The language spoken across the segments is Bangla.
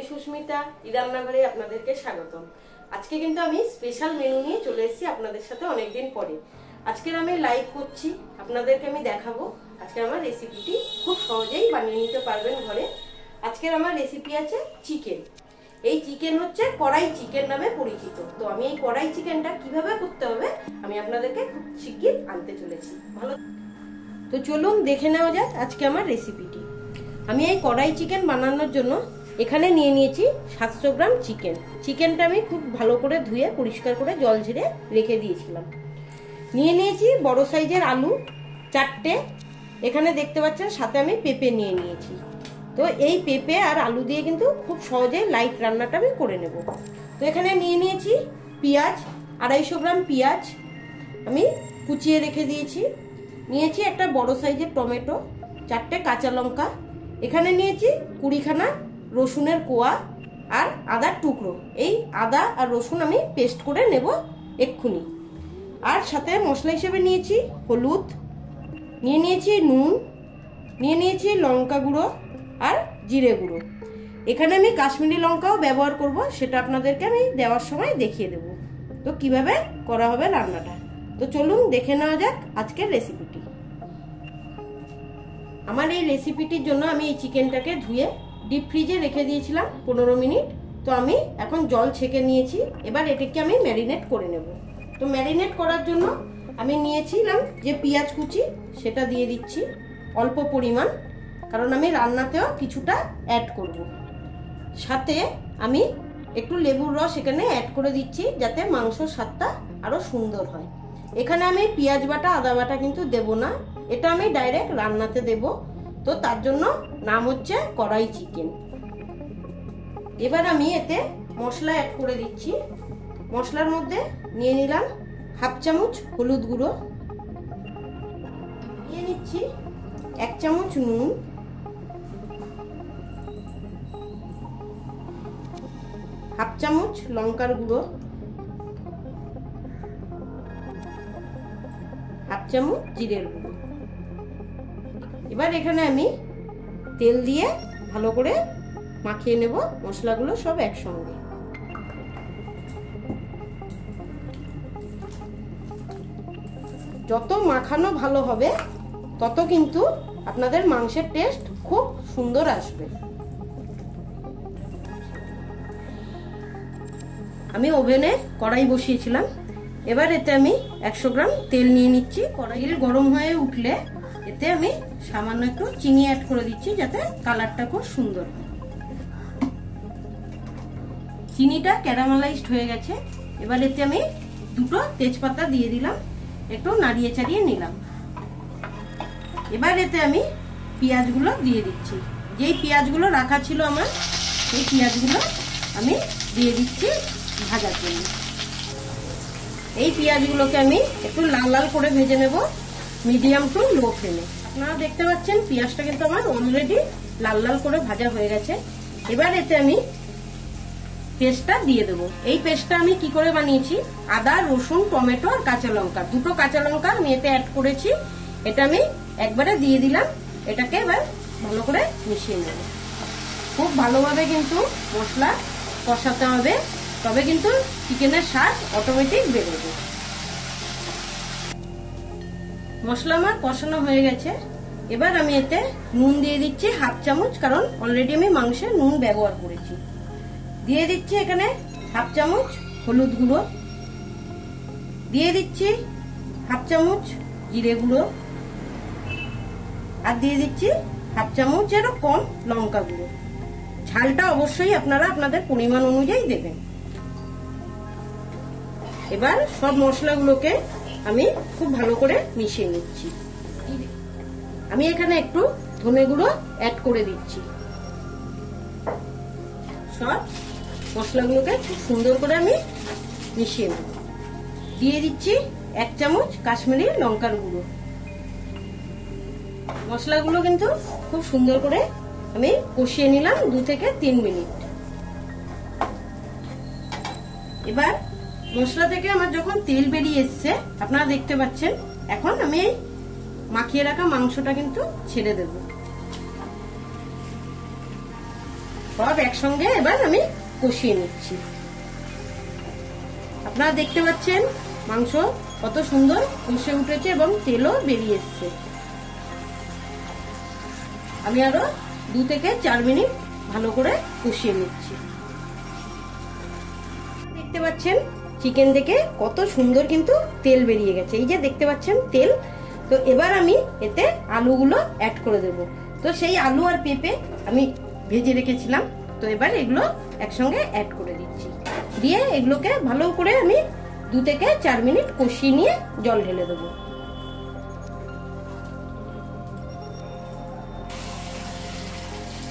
সুস্মিতা রান্নাঘরে আপনাদেরকে স্বাগতম। আজকে কিন্তু আমি স্পেশাল মেনু নিয়ে চলে এসেছি আপনাদের সাথে অনেকদিন পরে। আজকের আমি লাইভ করছি, আপনাদেরকে আমি দেখাবো আজকে আমার রেসিপিটি খুব সহজেই বানিয়ে নিতে পারবেন ঘরে। আজকের আমার রেসিপি আছে চিকেন। এই চিকেন হচ্ছে কড়াই চিকেন নামে পরিচিত। তো আমি এই কড়াই চিকেনটা কিভাবে করতে হবে আমি আপনাদেরকে খুব শিগগির আনতে চলেছি। ভালো, তো চলুন দেখে নেওয়া যাক আজকে আমার রেসিপিটি। আমি এই কড়াই চিকেন বানানোর জন্য এখানে নিয়ে নিয়েছি 700 গ্রাম চিকেন। চিকেনটা আমি খুব ভালো করে ধুয়ে পরিষ্কার করে জল ঝেড়ে রেখে দিয়েছিলাম। নিয়ে নিয়েছি বড় সাইজের আলু 4টে, এখানে দেখতে পাচ্ছেন সাথে আমি পেঁপে নিয়ে নিয়েছি। তো এই পেঁপে আর আলু দিয়ে কিন্তু খুব সহজে লাইট রান্নাটা আমি করে নেব। তো এখানে নিয়ে নিয়েছি পেঁয়াজ 250 গ্রাম পেঁয়াজ আমি কুচিয়ে রেখে দিয়েছি। নিয়েছি একটা বড় সাইজের টমেটো, 4টে কাঁচা লঙ্কা, এখানে নিয়েছি 20খানা রসুনের কোয়া আর আদার টুকরো। এই আদা আর রসুন আমি পেস্ট করে নেব এক্ষুনি। আর সাথে মশলা হিসেবে নিয়েছি হলুদ, নিয়ে নিয়েছি নুন, নিয়ে নিয়েছি লঙ্কা গুঁড়ো আর জিরে গুঁড়ো। এখানে আমি কাশ্মীরি লঙ্কাও ব্যবহার করব, সেটা আপনাদেরকে আমি দেওয়ার সময় দেখিয়ে দেব তো কিভাবে করা হবে রান্নাটা। তো চলুন দেখে নেওয়া যাক আজকের রেসিপিটি। আমার এই রেসিপিটির জন্য আমি এই চিকেনটাকে ধুয়ে ডিপ ফ্রিজে রেখে দিয়েছিলাম 15 মিনিট। তো আমি এখন জল ছেঁকে নিয়েছি, এবার এটাকে আমি ম্যারিনেট করে নেব। তো ম্যারিনেট করার জন্য আমি নিয়েছিলাম যে পেঁয়াজ কুচি, সেটা দিয়ে দিচ্ছি অল্প পরিমাণ, কারণ আমি রান্নাতেও কিছুটা অ্যাড করব। সাথে আমি একটু লেবুর রস এখানে অ্যাড করে দিচ্ছি যাতে মাংসর স্বাদটা আরও সুন্দর হয়। এখানে আমি পেঁয়াজ বাটা আদা বাটা কিন্তু দেব না, এটা আমি ডাইরেক্ট রান্নাতে দেব। তো তার জন্য নাম হচ্ছে কড়াই চিকেন। এবার আমি এতে মশলা অ্যাড করে দিচ্ছি। মশলার মধ্যে নিয়ে নিলাম 1/2 চামচ হলুদ গুঁড়ো, নিয়ে নিচ্ছি 1 চামচ নুন, 1/2 চামচ লঙ্কার গুঁড়ো, 1/2 চামচ জিরের গুঁড়ো। এবার এখানে আমি তেল দিয়ে ভালো করে মাখিয়ে নেব মশলাগুলো সব একসঙ্গে। যত মাখানো ভালো হবে তত কিন্তু আপনাদের মাংসের টেস্ট খুব সুন্দর আসবে। আমি ওভেনে কড়াই বসিয়েছিলাম, এবার এতে আমি 100 গ্রাম তেল নিয়ে নিচ্ছি। কড়াইয়ের গরম হয়ে উঠলে এতে আমি সামান্য একটু চিনি অ্যাড করে দিচ্ছি যাতে কালারটা খুব সুন্দর হয়। চিনিটা ক্যারামেলাইজড হয়ে গেছে, এবার এতে আমি 2টো তেজপাতা দিয়ে দিলাম, একটু নাড়িয়ে চাড়িয়ে নিলাম। এবার এতে আমি পেঁয়াজগুলো দিয়ে দিচ্ছি। যেই পেঁয়াজগুলো রাখা ছিল আমার, সেই পেঁয়াজগুলো আমি দিয়ে দিচ্ছি ভাজার জন্য। এই পেঁয়াজগুলোকে আমি একটু লাল লাল করে ভেজে নেব মিডিয়াম টু লো ফ্লেমে। আপনারা দেখতে পাচ্ছেন পেঁয়াজটা কিন্তু আমার অলরেডি লাল লাল করে ভাজা হয়ে গেছে। এবার এতে আমি পেস্টটা দিয়ে দেবো। এই পেস্টটা আমি কি করে বানিয়েছি, আদা রসুন টমেটো আর কাঁচা লঙ্কা, 2টো কাঁচা লঙ্কা আমি এতে অ্যাড করেছি। এটা আমি একবারে দিয়ে দিলাম, এটাকে এবার ভালো করে মিশিয়ে নেব। খুব ভালোভাবে কিন্তু মশলা কষাতে হবে, তবে কিন্তু চিকেনের স্বাদ অটোমেটিক বেরোবে। মশলা আমার কষানো হয়ে গেছে, এবার আমি এতে নুন দিয়ে দিচ্ছি 1/2 চামচ, কারণ অলরেডি আমি মাংসে নুন ব্যবহার করেছি। দিয়ে দিচ্ছি এখানে 1/2 চামচ হলুদ গুঁড়ো, দিয়ে দিচ্ছি 1/2 চামচ জিরে গুঁড়ো, আর দিয়ে দিচ্ছি 1/2 চামচেরও কম লঙ্কা গুঁড়ো। ঝালটা অবশ্যই আপনারা আপনাদের পরিমাণ অনুযায়ী দেবেন। এবার সব মশলাগুলোকে আমি খুব ভালো করে মিশিয়ে নিচ্ছি। আমি এখানে একটু ধনে গুঁড়ো অ্যাড করে দিচ্ছি। সব মশলাগুলোকে খুব সুন্দর করে আমি মিশিয়ে নেব। দিয়ে দিচ্ছি 1 চামচ কাশ্মীরি লঙ্কার গুঁড়ো। মশলাগুলো কিন্তু খুব সুন্দর করে আমি কষিয়ে নিলাম 2 থেকে 3 মিনিট। এবার মশলা থেকে আমার যখন তেল বেরিয়ে এসছে আপনারা দেখতে পাচ্ছেন, এখন আমি এই মাখিয়ে রাখা মাংসটা কিন্তু ছেড়ে দেব। সব একসঙ্গে এবার আমি কষিয়ে নিচ্ছি। আপনারা দেখতে পাচ্ছেন মাংস কত সুন্দর কষে উঠেছে এবং তেলও বেরিয়ে এসছে। আমি আরো 2 থেকে 4 মিনিট ভালো করে কষিয়ে নিচ্ছি। দেখতে পাচ্ছেন চিকেন থেকে কত সুন্দর কিন্তু তেল বেরিয়ে গেছে, এই যে দেখতে পাচ্ছেন তেল। তো এবার আমি এতে আলুগুলো অ্যাড করে দেব। তো সেই আলু আর পেঁপে আমি ভেজে রেখেছিলাম, তো এবার এগুলো একসঙ্গে অ্যাড করে দিচ্ছি। দিয়ে এগুলোকে ভালো করে আমি 2 থেকে 4 মিনিট কষিয়ে নিয়ে জল ঢেলে দেবো।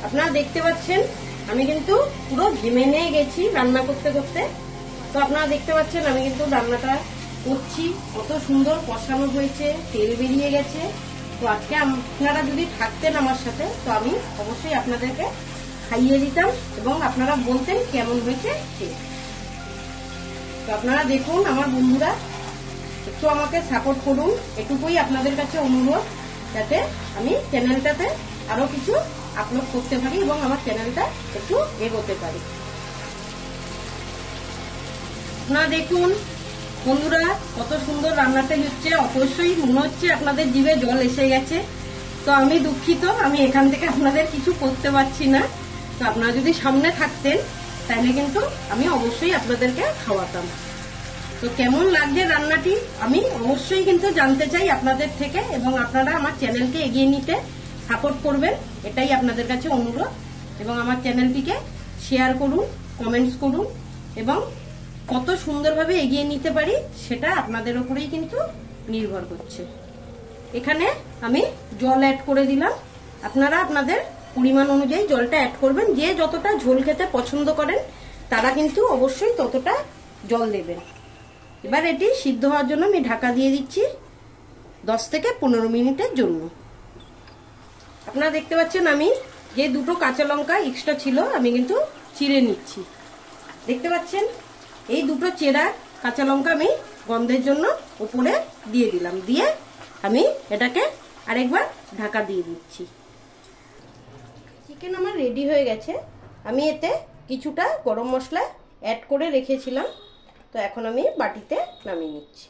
আপনারা দেখতে পাচ্ছেন আমি কিন্তু পুরো ঘেমে নিয়ে গেছি রান্না করতে করতে। তো আপনারা দেখতে পাচ্ছেন আমি কিন্তু রান্নাটা করছি, কত সুন্দর কষানো হয়েছে, তেল বেরিয়ে গেছে। তো আজকে আপনারা যদি থাকতেন আমার সাথে, তো আমি অবশ্যই আপনাদেরকে খাইয়ে দিতাম এবং আপনারা বলতেন কেমন হয়েছে খেয়ে। তো আপনারা দেখুন আমার বন্ধুরা, একটু আমাকে সাপোর্ট করুন, এটুকুই আপনাদের কাছে অনুরোধ, যাতে আমি চ্যানেলটাতে আরো কিছু আপলোড করতে পারি এবং আমার চ্যানেলটা একটু এগোতে পারি। আপনারা দেখুন বন্ধুরা কত সুন্দর রান্নাটা হচ্ছে, অবশ্যই মনে হচ্ছে আপনাদের জিভে জল এসে গেছে। তো আমি দুঃখিত, আমি এখান থেকে আপনাদের কিছু করতে পারছি না। তো আপনারা যদি সামনে থাকতেন তাহলে কিন্তু আমি অবশ্যই আপনাদেরকে খাওয়াতাম। তো কেমন লাগছে রান্নাটি আমি অবশ্যই কিন্তু জানতে চাই আপনাদের থেকে, এবং আপনারা আমার চ্যানেলকে এগিয়ে নিতে সাপোর্ট করবেন, এটাই আপনাদের কাছে অনুরোধ। এবং আমার চ্যানেলটিকে শেয়ার করুন, কমেন্টস করুন, এবং কত সুন্দরভাবে এগিয়ে নিতে পারি সেটা আপনাদের উপরেই কিন্তু নির্ভর করছে। এখানে আমি জল অ্যাড করে দিলাম, আপনারা আপনাদের পরিমাণ অনুযায়ী জলটা অ্যাড করবেন। যে যতটা ঝোল খেতে পছন্দ করেন তারা কিন্তু অবশ্যই ততটা জল দেবেন। এবার এটি সিদ্ধ হওয়ার জন্য আমি ঢাকা দিয়ে দিচ্ছি 10 থেকে 15 মিনিটের জন্য। আপনারা দেখতে পাচ্ছেন আমি যে 2টো কাঁচা লঙ্কা এক্সট্রা ছিল আমি কিন্তু চিড়ে নিচ্ছি। দেখতে পাচ্ছেন এই 2টো চেরা কাঁচা লঙ্কা আমি গন্ধের জন্য উপরে দিয়ে দিলাম, দিয়ে আমি এটাকে আরেকবার ঢাকা দিয়ে দিচ্ছি। চিকেন আমার রেডি হয়ে গেছে। আমি এতে কিছুটা গরম মশলা অ্যাড করে রেখেছিলাম, তো এখন আমি বাটিতে নামিয়ে নিচ্ছি।